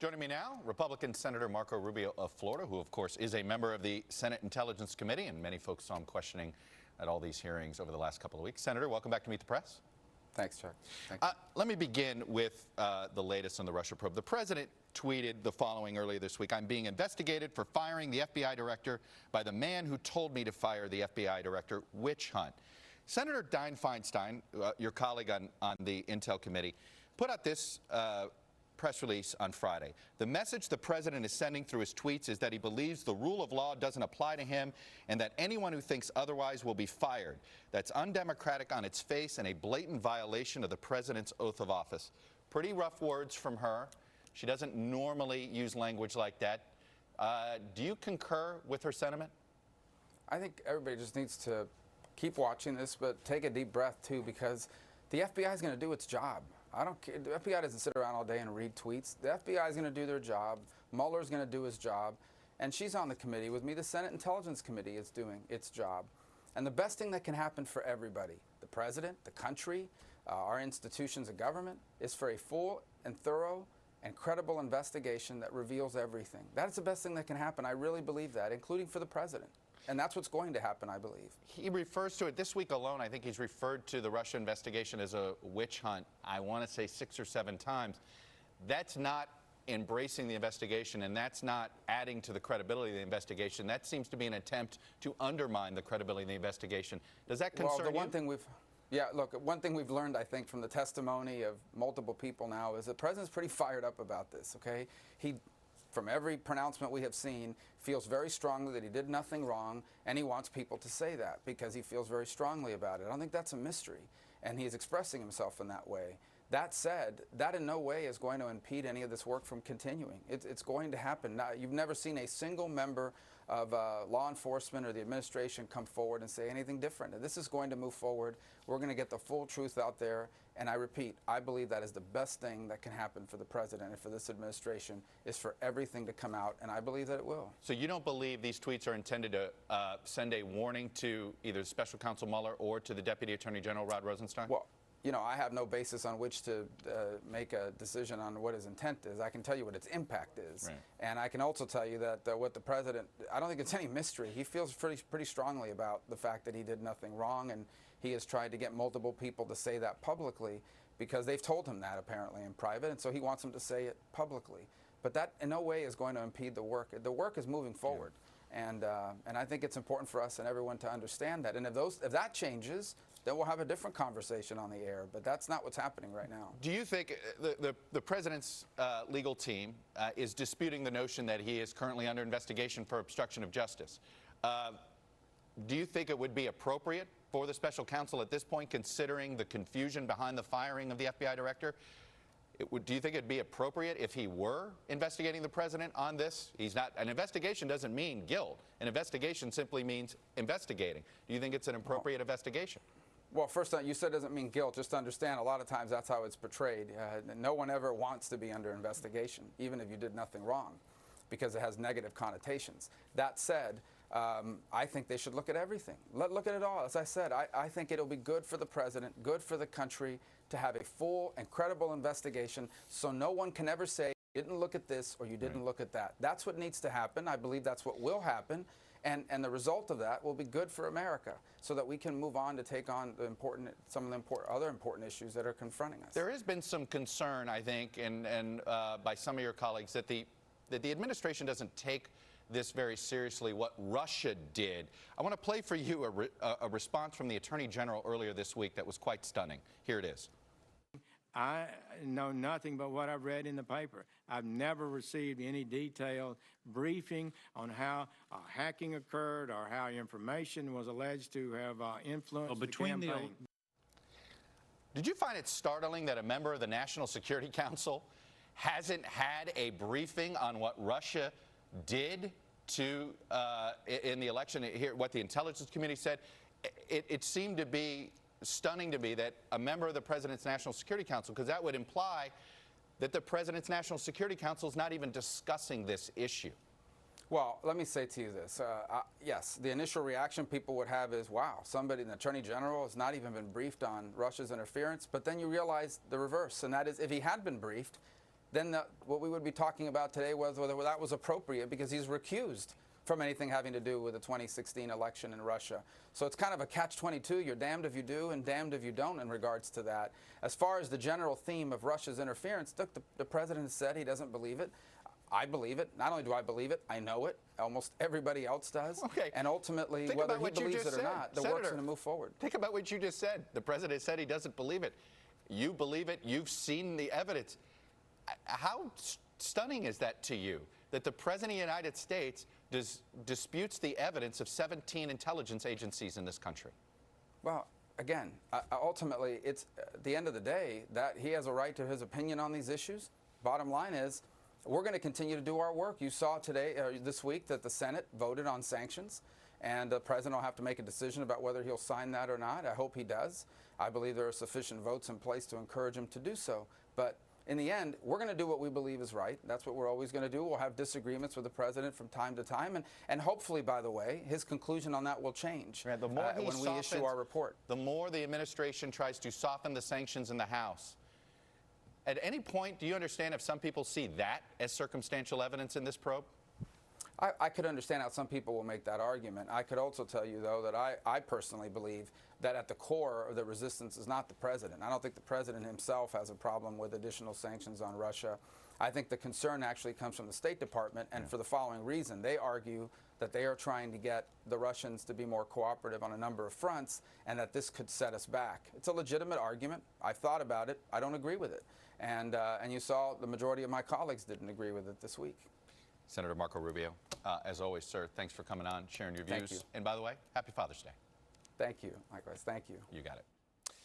Joining me now, Republican Senator Marco Rubio of Florida, who of course is a member of the Senate Intelligence Committee, and many folks saw him questioning at all these hearings over the last couple of weeks. Senator, welcome back to Meet the Press. Thanks, Chuck. Thank you. Let me begin with the latest on the Russia probe. The president tweeted the following earlier this week: "I'm being investigated for firing the FBI director by the man who told me to fire the FBI director. Witch hunt." Senator Dianne Feinstein, your colleague on the Intel Committee, put out this press release on Friday. "The message the president is sending through his tweets is that he believes the rule of law doesn't apply to him and that anyone who thinks otherwise will be fired. That's undemocratic on its face and a blatant violation of the president's oath of office." Pretty rough words from her. She doesn't normally use language like that. Do you concur with her sentiment? I think everybody just needs to keep watching this, but take a deep breath too, because the FBI is going to do its job. I don't care. The FBI doesn't sit around all day and read tweets. The FBI is going to do their job. Mueller's going to do his job. And she's on the committee with me. The Senate Intelligence Committee is doing its job. And the best thing that can happen for everybody, the president, the country, our institutions of government, is for a full and thorough and credible investigation that reveals everything. That is the best thing that can happen. I really believe that, including for the president. And that's what's going to happen, I believe. He refers to it this week alone. I think he's referred to the Russia investigation as a witch hunt, I want to say 6 or 7 times. That's not embracing the investigation, and that's not adding to the credibility of the investigation. That seems to be an attempt to undermine the credibility of the investigation. Does that concern you? Well, one thing we've learned, I think, from the testimony of multiple people now is the president's pretty fired up about this, okay? He, from every pronouncement we have seen, feels very strongly that he did nothing wrong, and he wants people to say that because he feels very strongly about it. I don't think that's a mystery, and he is expressing himself in that way. That said, that in no way is going to impede any of this work from continuing. It's going to happen. Now, you've never seen a single member of law enforcement or the administration come forward and say anything different. This is going to move forward. We're going to get the full truth out there. And I repeat, I believe that is the best thing that can happen for the president and for this administration, is for everything to come out, and I believe that it will. So you don't believe these tweets are intended to send a warning to either Special Counsel Mueller or to the Deputy Attorney General Rod Rosenstein? Well, you know, I have no basis on which to make a decision on what his intent is. I can tell you what its impact is. Right. And I can also tell you that what the president, I don't think it's any mystery. He feels pretty strongly about the fact that he did nothing wrong, and he has tried to get multiple people to say that publicly because they've told him that apparently in private, and so he wants them to say it publicly. But that in no way is going to impede the work. The work is moving forward. Yeah. And I think it's important for us and everyone to understand that. And if that changes, then we'll have a different conversation on the air. But that's not what's happening right now. Do you think the president's legal team is disputing the notion that he is currently under investigation for obstruction of justice? Do you think it would be appropriate for the special counsel at this point, considering the confusion behind the firing of the FBI director? Do you think it'd be appropriate if he were investigating the president on this? He's not. An investigation doesn't mean guilt. An investigation simply means investigating. Do you think it's an appropriate investigation? Well, first, you said it doesn't mean guilt. Just to understand, a lot of times that's how it's portrayed. No one ever wants to be under investigation, even if you did nothing wrong, because it has negative connotations. That said, I think they should look at everything. Look at it all. As I said, I think it'll be good for the president, good for the country, to have a full and credible investigation, so no one can ever say you didn't look at this or you didn't look at that. That's what needs to happen. I believe that's what will happen. And the result of that will be good for America, so that we can move on to take on some of the other important issues that are confronting us. There has been some concern, I think, and by some of your colleagues, that the administration doesn't take this very seriously, what Russia did. I want to play for you a response from the Attorney General earlier this week that was quite stunning. Here it is. I know nothing but what I've read in the paper. I've never received any detailed briefing on how hacking occurred or how information was alleged to have influenced the campaign. Did you find it startling that a member of the National Security Council hasn't had a briefing on what Russia did in the election? Here, what the intelligence community said, it seemed to be stunning to me that a member of the President's National Security Council, because that would imply that the President's National Security Council is not even discussing this issue. Well, let me say to you this. Yes, the initial reaction people would have is, wow, somebody, the Attorney General, has not even been briefed on Russia's interference. But then you realize the reverse, and that is if he had been briefed, then what we would be talking about today was whether that was appropriate, because he's recused from anything having to do with the 2016 election in Russia. So it's kind of a catch-22. You're damned if you do and damned if you don't in regards to that. As far as the general theme of Russia's interference, look, the president has said he doesn't believe it. I believe it. Not only do I believe it, I know it. Almost everybody else does. Okay. And ultimately, Think whether about he what you believes just it or said. not, the Senator, work's going to move forward. Think about what you just said. The president said he doesn't believe it. You believe it. You've seen the evidence. How stunning is that to you, that the President of the United States disputes the evidence of 17 intelligence agencies in this country? Well, again, ultimately, it's at the end of the day that he has a right to his opinion on these issues. Bottom line is, we're going to continue to do our work. You saw today, this week, that the Senate voted on sanctions, and the president will have to make a decision about whether he'll sign that or not. I hope he does. I believe there are sufficient votes in place to encourage him to do so. But in the end, we're going to do what we believe is right. That's what we're always going to do. We'll have disagreements with the president from time to time, and hopefully, by the way, his conclusion on that will change The more when we issue our report. The more the administration tries to soften the sanctions in the House. At any point, do you understand if some people see that as circumstantial evidence in this probe? I could understand how some people will make that argument. I could also tell you, though, that I personally believe that at the core of the resistance is not the president. I don't think the president himself has a problem with additional sanctions on Russia. I think the concern actually comes from the State Department, and for the following reason. They argue that they are trying to get the Russians to be more cooperative on a number of fronts, and that this could set us back. It's a legitimate argument. I've thought about it. I don't agree with it. And you saw the majority of my colleagues didn't agree with it this week. Senator Marco Rubio, as always, sir, thanks for coming on, sharing your views. Thank you. And by the way, happy Father's Day. Thank you. Likewise, thank you. You got it.